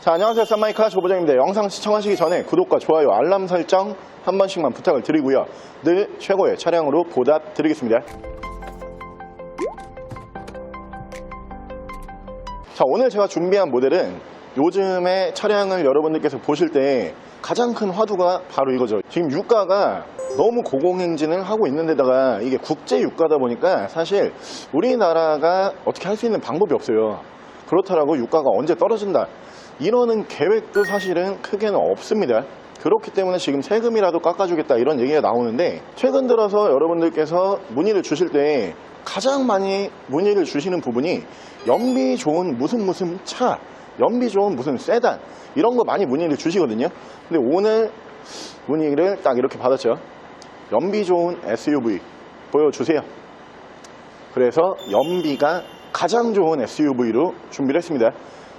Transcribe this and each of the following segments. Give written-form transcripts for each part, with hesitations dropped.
자, 안녕하세요. 쌈마이카 조보정입니다. 영상 시청하시기 전에 구독과 좋아요, 알람 설정 한 번씩만 부탁을 드리고요. 늘 최고의 차량으로 보답드리겠습니다. 자, 오늘 제가 준비한 모델은 요즘에 차량을 여러분들께서 보실 때 가장 큰 화두가 바로 이거죠. 지금 유가가 너무 고공행진을 하고 있는 데다가 이게 국제 유가다 보니까 사실 우리나라가 어떻게 할 수 있는 방법이 없어요. 그렇다라고 유가가 언제 떨어진다 이러는 계획도 사실은 크게는 없습니다. 그렇기 때문에 지금 세금이라도 깎아주겠다 이런 얘기가 나오는데, 최근 들어서 여러분들께서 문의를 주실 때 가장 많이 문의를 주시는 부분이 연비 좋은 무슨 차, 연비 좋은 무슨 세단 이런 거 많이 문의를 주시거든요. 근데 오늘 문의를 딱 이렇게 받았죠. 연비 좋은 SUV 보여주세요. 그래서 연비가 가장 좋은 SUV로 준비를 했습니다.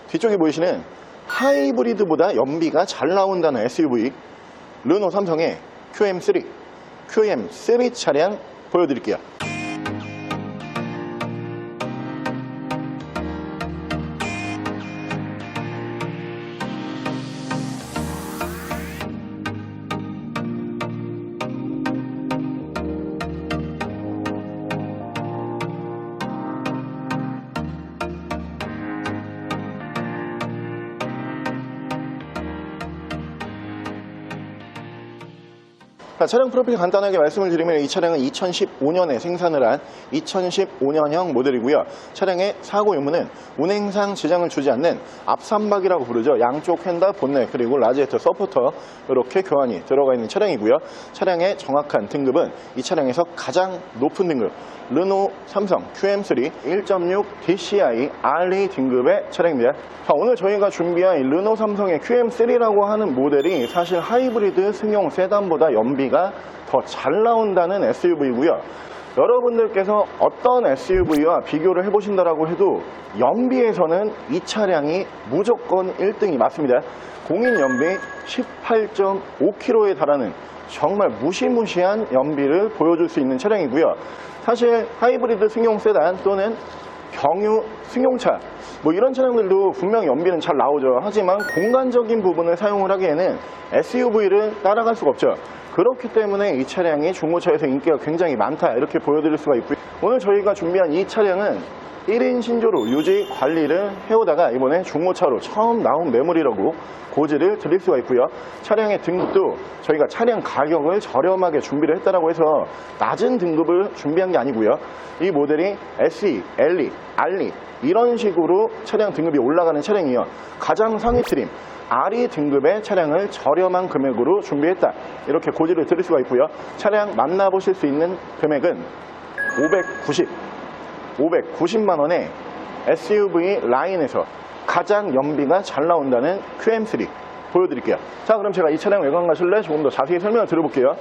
뒤쪽에 보이시는 하이브리드보다 연비가 잘 나온다는 SUV 르노 삼성의 QM3 차량 보여드릴게요. 자, 차량 프로필 간단하게 말씀을 드리면 이 차량은 2015년에 생산을 한 2015년형 모델이고요. 차량의 사고 유무는 운행상 지장을 주지 않는 앞삼박이라고 부르죠. 양쪽 휀다, 본넷, 그리고 라지에터, 서포터 이렇게 교환이 들어가 있는 차량이고요. 차량의 정확한 등급은 이 차량에서 가장 높은 등급 르노 삼성 QM3 1.6 DCI RE 등급의 차량입니다. 자, 오늘 저희가 준비한 이 르노 삼성의 QM3라고 하는 모델이 사실 하이브리드 승용 세단보다 연비가 더 잘 나온다는 SUV이고요. 여러분들께서 어떤 SUV와 비교를 해보신다라고 해도 연비에서는 이 차량이 무조건 1등이 맞습니다. 공인 연비 18.5km에 달하는 정말 무시무시한 연비를 보여줄 수 있는 차량이고요. 사실 하이브리드 승용 세단 또는 경유 승용차 뭐 이런 차량들도 분명히 연비는 잘 나오죠. 하지만 공간적인 부분을 사용을 하기에는 SUV를 따라갈 수가 없죠. 그렇기 때문에 이 차량이 중고차에서 인기가 굉장히 많다 이렇게 보여드릴 수가 있고요. 오늘 저희가 준비한 이 차량은 1인 신조로 유지 관리를 해오다가 이번에 중고차로 처음 나온 매물이라고 고지를 드릴 수가 있고요. 차량의 등급도 저희가 차량 가격을 저렴하게 준비를 했다라고 해서 낮은 등급을 준비한 게 아니고요. 이 모델이 SE, LE, RE 이런 식으로 차량 등급이 올라가는 차량이요. 가장 상위 트림 RE 등급의 차량을 저렴한 금액으로 준비했다 이렇게 고지를 드릴 수가 있고요. 차량 만나보실 수 있는 금액은 590만 원에 SUV 라인에서 가장 연비가 잘 나온다는 QM3 보여드릴게요. 자, 그럼 제가 이 차량 외관 가실래 조금 더 자세히 설명을 드려볼게요.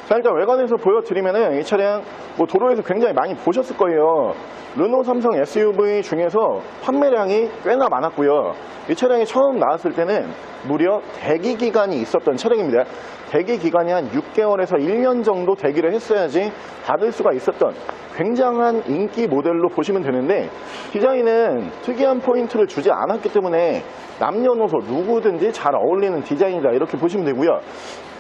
자, 일단 외관에서 보여드리면은 이 차량 뭐 도로에서 굉장히 많이 보셨을 거예요. 르노 삼성 SUV 중에서 판매량이 꽤나 많았고요. 이 차량이 처음 나왔을 때는 무려 대기 기간이 있었던 차량입니다. 대기 기간이 한 6개월에서 1년 정도 대기를 했어야지 받을 수가 있었던 굉장한 인기 모델로 보시면 되는데, 디자인은 특이한 포인트를 주지 않았기 때문에 남녀노소 누구든지 잘 어울리는 디자인이다 이렇게 보시면 되고요.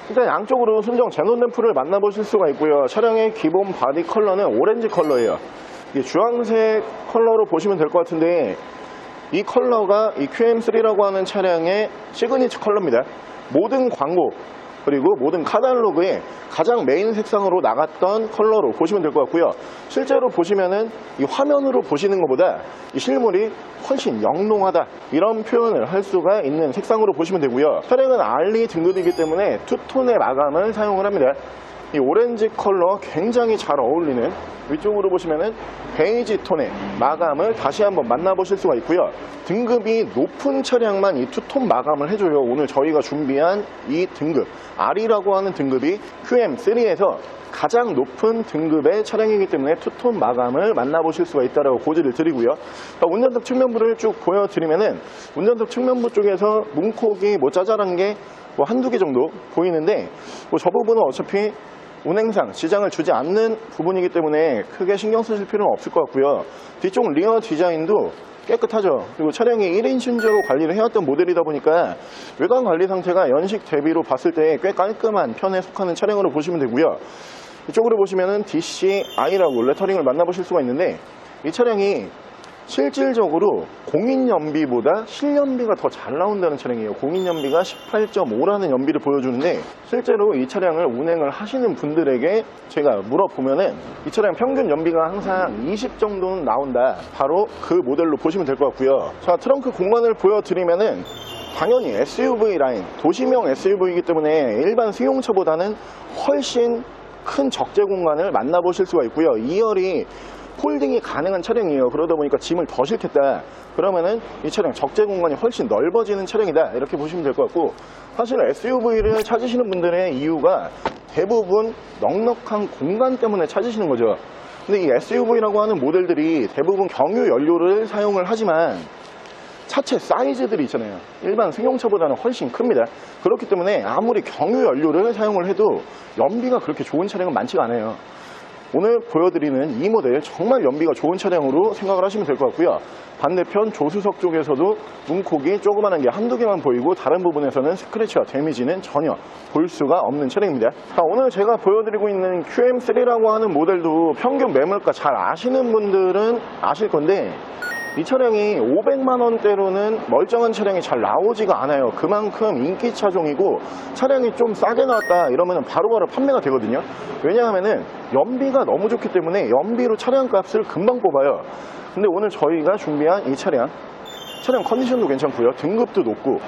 일단 양쪽으로 순정 제논 램프를 만나보실 수가 있고요. 차량의 기본 바디 컬러는 오렌지 컬러예요. 이게 주황색 컬러로 보시면 될 것 같은데, 이 컬러가 이 QM3라고 하는 차량의 시그니처 컬러입니다. 모든 광고 그리고 모든 카탈로그에 가장 메인 색상으로 나갔던 컬러로 보시면 될 것 같고요. 실제로 보시면은 이 화면으로 보시는 것보다 이 실물이 훨씬 영롱하다 이런 표현을 할 수가 있는 색상으로 보시면 되고요. 차량은 RE 등급이기 때문에 투톤의 마감을 사용을 합니다. 이 오렌지 컬러 굉장히 잘 어울리는 위쪽으로 보시면은 베이지 톤의 마감을 다시 한번 만나보실 수가 있고요. 등급이 높은 차량만 이 투톤 마감을 해줘요. 오늘 저희가 준비한 이 등급 R이라고 하는 등급이 QM3에서 가장 높은 등급의 차량이기 때문에 투톤 마감을 만나보실 수가 있다고 고지를 드리고요. 운전석 측면부를 쭉 보여드리면은 운전석 측면부 쪽에서 문콕이 뭐 짜잘한 게 뭐 한두 개 정도 보이는데, 뭐 저 부분은 어차피 운행상 지장을 주지 않는 부분이기 때문에 크게 신경 쓰실 필요는 없을 것 같고요. 뒤쪽 리어 디자인도 깨끗하죠. 그리고 차량이 1인 신조로 관리를 해왔던 모델이다 보니까 외관 관리 상태가 연식 대비로 봤을 때 꽤 깔끔한 편에 속하는 차량으로 보시면 되고요. 이쪽으로 보시면은 DCI라고 레터링을 만나보실 수가 있는데, 이 차량이 실질적으로 공인연비보다 실연비가 더 잘 나온다는 차량이에요. 공인연비가 18.5라는 연비를 보여주는데, 실제로 이 차량을 운행을 하시는 분들에게 제가 물어보면은 이 차량 평균 연비가 항상 20 정도는 나온다, 바로 그 모델로 보시면 될 것 같고요. 자, 트렁크 공간을 보여드리면은 당연히 SUV 라인, 도시명 SUV이기 때문에 일반 승용차보다는 훨씬 큰 적재 공간을 만나보실 수가 있고요. 2열이 폴딩이 가능한 차량이에요. 그러다 보니까 짐을 더 싣겠다 그러면은 이 차량 적재 공간이 훨씬 넓어지는 차량이다, 이렇게 보시면 될 것 같고, 사실 SUV를 찾으시는 분들의 이유가 대부분 넉넉한 공간 때문에 찾으시는 거죠. 근데 이 SUV라고 하는 모델들이 대부분 경유 연료를 사용을 하지만 차체 사이즈들이 있잖아요. 일반 승용차보다는 훨씬 큽니다. 그렇기 때문에 아무리 경유 연료를 사용을 해도 연비가 그렇게 좋은 차량은 많지가 않아요. 오늘 보여드리는 이 모델 정말 연비가 좋은 차량으로 생각을 하시면 될 것 같고요. 반대편 조수석 쪽에서도 문콕이 조그마한 게 한두 개만 보이고, 다른 부분에서는 스크래치와 데미지는 전혀 볼 수가 없는 차량입니다. 자, 오늘 제가 보여드리고 있는 QM3라고 하는 모델도 평균 매물가 잘 아시는 분들은 아실 건데, 이 차량이 500만원대로는 멀쩡한 차량이 잘 나오지가 않아요. 그만큼 인기 차종이고, 차량이 좀 싸게 나왔다 이러면 바로바로 판매가 되거든요. 왜냐하면은 연비가 너무 좋기 때문에 연비로 차량 값을 금방 뽑아요. 근데 오늘 저희가 준비한 이 차량 컨디션도 괜찮고요, 등급도 높고,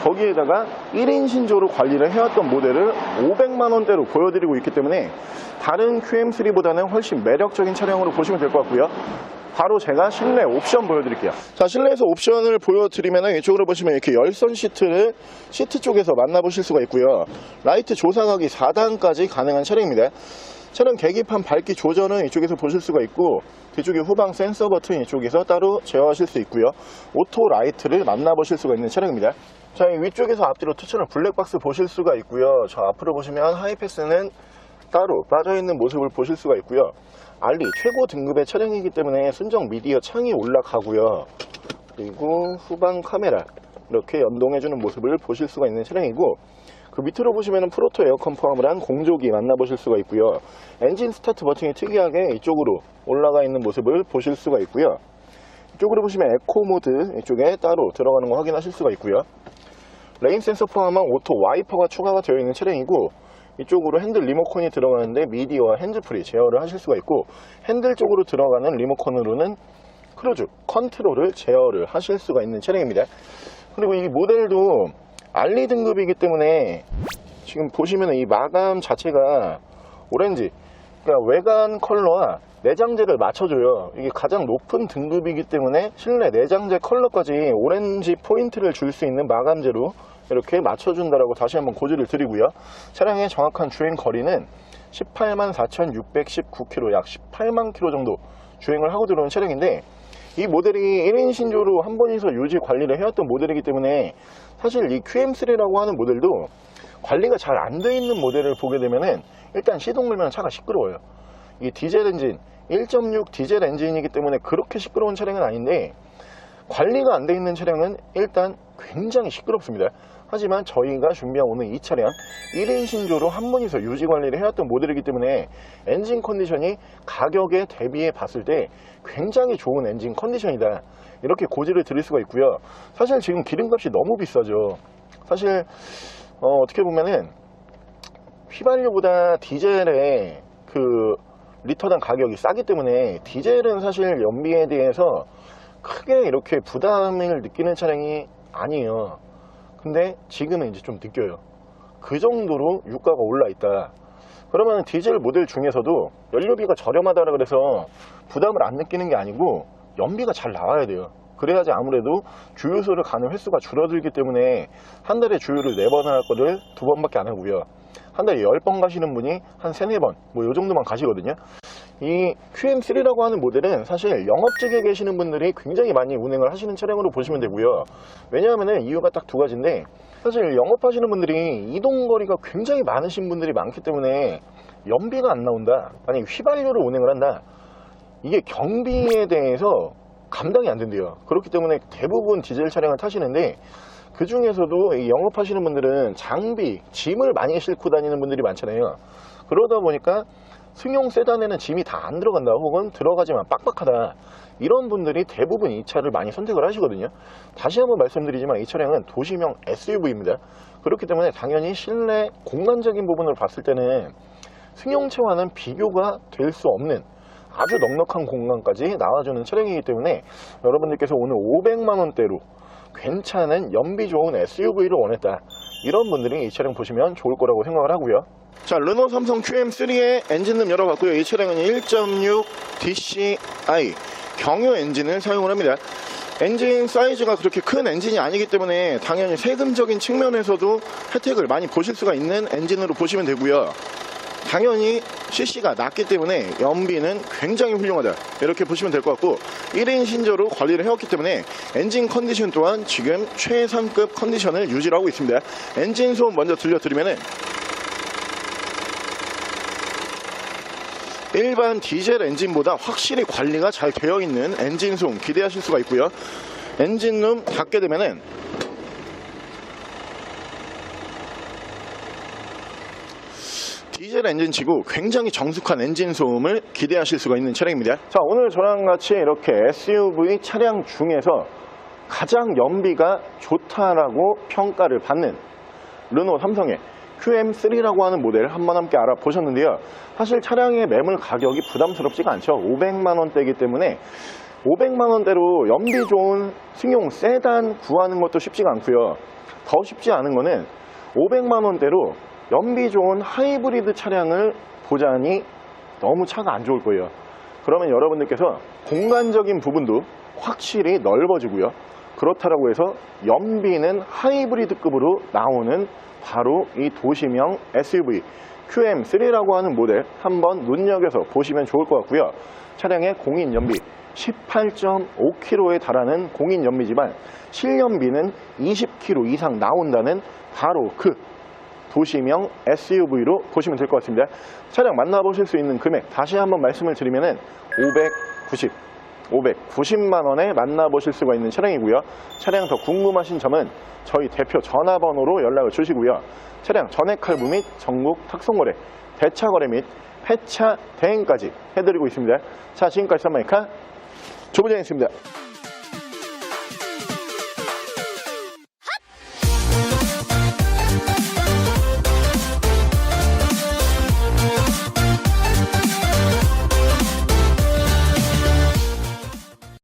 거기에다가 1인 신조로 관리를 해왔던 모델을 500만원대로 보여드리고 있기 때문에 다른 QM3보다는 훨씬 매력적인 차량으로 보시면 될 것 같고요. 바로 제가 실내 옵션 보여드릴게요. 자, 실내에서 옵션을 보여드리면 이쪽으로 보시면 이렇게 열선 시트를 시트 쪽에서 만나보실 수가 있고요. 라이트 조사각이 4단까지 가능한 차량입니다. 차량 계기판 밝기 조절은 이쪽에서 보실 수가 있고, 뒤쪽에 후방 센서 버튼 이쪽에서 따로 제어하실 수 있고요. 오토 라이트를 만나보실 수가 있는 차량입니다. 자, 이 위쪽에서 앞뒤로 투처널 블랙박스 보실 수가 있고요. 저 앞으로 보시면 하이패스는 따로 빠져있는 모습을 보실 수가 있고요. 알리 최고 등급의 차량이기 때문에 순정 미디어 창이 올라가고요. 그리고 후방 카메라 이렇게 연동해주는 모습을 보실 수가 있는 차량이고, 그 밑으로 보시면 프로토 에어컨 포함을 한 공조기 만나보실 수가 있고요. 엔진 스타트 버튼이 특이하게 이쪽으로 올라가 있는 모습을 보실 수가 있고요. 이쪽으로 보시면 에코 모드 이쪽에 따로 들어가는 거 확인하실 수가 있고요. 레인 센서 포함한 오토 와이퍼가 추가가 되어 있는 차량이고, 이쪽으로 핸들 리모컨이 들어가는데 미디어와 핸즈프리 제어를 하실 수가 있고, 핸들 쪽으로 들어가는 리모컨으로는 크루즈 컨트롤을 제어를 하실 수가 있는 차량입니다. 그리고 이 모델도 알리 등급이기 때문에 지금 보시면 이 마감 자체가 오렌지, 그러니까 외관 컬러와 내장재를 맞춰줘요. 이게 가장 높은 등급이기 때문에 실내 내장재 컬러까지 오렌지 포인트를 줄 수 있는 마감재로 이렇게 맞춰준다라고 다시 한번 고지를 드리고요. 차량의 정확한 주행 거리는 184,619km, 약 18만 km 정도 주행을 하고 들어오는 차량인데, 이 모델이 1인 신조로 한 번에서 유지 관리를 해왔던 모델이기 때문에 사실 이 QM3라고 하는 모델도 관리가 잘 안 돼 있는 모델을 보게 되면은 일단 시동 걸면 차가 시끄러워요. 이 디젤 엔진 1.6 디젤 엔진이기 때문에 그렇게 시끄러운 차량은 아닌데, 관리가 안 돼 있는 차량은 일단 굉장히 시끄럽습니다. 하지만 저희가 준비한 오늘 이 차량 1인 신조로 한 번에서 유지 관리를 해왔던 모델이기 때문에 엔진 컨디션이 가격에 대비해 봤을 때 굉장히 좋은 엔진 컨디션이다, 이렇게 고지를 드릴 수가 있고요. 사실 지금 기름값이 너무 비싸죠. 사실 어떻게 보면은 휘발유보다 디젤의 그 리터당 가격이 싸기 때문에 디젤은 사실 연비에 대해서 크게 이렇게 부담을 느끼는 차량이 아니에요. 근데 지금은 이제 좀 느껴요. 그 정도로 유가가 올라 있다. 그러면 디젤 모델 중에서도 연료비가 저렴하다라 그래서 부담을 안 느끼는 게 아니고 연비가 잘 나와야 돼요. 그래야지 아무래도 주유소를 가는 횟수가 줄어들기 때문에 한 달에 주유를 4번 할 거를 2번밖에 안 하고요. 한 달에 10번 가시는 분이 한 3, 4번 뭐 요 정도만 가시거든요. 이 QM3라고 하는 모델은 사실 영업직에 계시는 분들이 굉장히 많이 운행을 하시는 차량으로 보시면 되고요. 왜냐하면 이유가 딱 2가지인데, 사실 영업하시는 분들이 이동거리가 굉장히 많으신 분들이 많기 때문에 연비가 안 나온다, 아니 휘발유를 운행을 한다, 이게 경비에 대해서 감당이 안 된대요. 그렇기 때문에 대부분 디젤 차량을 타시는데 그 중에서도 영업하시는 분들은 장비, 짐을 많이 싣고 다니는 분들이 많잖아요. 그러다 보니까 승용 세단에는 짐이 다 안 들어간다, 혹은 들어가지만 빡빡하다, 이런 분들이 대부분 이 차를 많이 선택을 하시거든요. 다시 한번 말씀드리지만 이 차량은 도시명 SUV입니다. 그렇기 때문에 당연히 실내 공간적인 부분을 봤을 때는 승용차와는 비교가 될 수 없는 아주 넉넉한 공간까지 나와주는 차량이기 때문에 여러분들께서 오늘 500만원대로 괜찮은 연비 좋은 SUV를 원했다, 이런 분들이 이 차량 보시면 좋을 거라고 생각을 하고요. 자, 르노 삼성 QM3의 엔진룸 열어봤고요. 이 차량은 1.6 DCi 경유 엔진을 사용을 합니다. 엔진 사이즈가 그렇게 큰 엔진이 아니기 때문에 당연히 세금적인 측면에서도 혜택을 많이 보실 수가 있는 엔진으로 보시면 되고요. 당연히 CC가 낮기 때문에 연비는 굉장히 훌륭하다, 이렇게 보시면 될 것 같고, 1인 신조로 관리를 해왔기 때문에 엔진 컨디션 또한 지금 최상급 컨디션을 유지하고 있습니다. 엔진 소음 먼저 들려드리면은 일반 디젤 엔진보다 확실히 관리가 잘 되어 있는 엔진 소음 기대하실 수가 있고요. 엔진룸 닫게 되면은 디젤 엔진치고 굉장히 정숙한 엔진 소음을 기대하실 수가 있는 차량입니다. 자, 오늘 저랑 같이 이렇게 SUV 차량 중에서 가장 연비가 좋다라고 평가를 받는 르노 삼성의 QM3라고 하는 모델을 한번 함께 알아보셨는데요. 사실 차량의 매물 가격이 부담스럽지가 않죠. 500만원대이기 때문에 500만원대로 연비 좋은 승용 세단 구하는 것도 쉽지가 않고요. 더 쉽지 않은 거는 500만원대로 연비 좋은 하이브리드 차량을 보자니 너무 차가 안 좋을 거예요. 그러면 여러분들께서 공간적인 부분도 확실히 넓어지고요. 그렇다고 해서 연비는 하이브리드급으로 나오는 바로 이 도시명 SUV QM3라고 하는 모델 한번 눈여겨서 보시면 좋을 것 같고요. 차량의 공인 연비 18.5km에 달하는 공인 연비지만 실연비는 20km 이상 나온다는 바로 그 도시명 SUV로 보시면 될 것 같습니다. 차량 만나보실 수 있는 금액 다시 한번 말씀을 드리면은 590만원에 만나보실 수가 있는 차량이고요. 차량 더 궁금하신 점은 저희 대표 전화번호로 연락을 주시고요. 차량 전액 할부 및 전국 탁송거래, 대차거래 및 폐차 대행까지 해드리고 있습니다. 자, 지금까지 썬마이카 조부장이었습니다.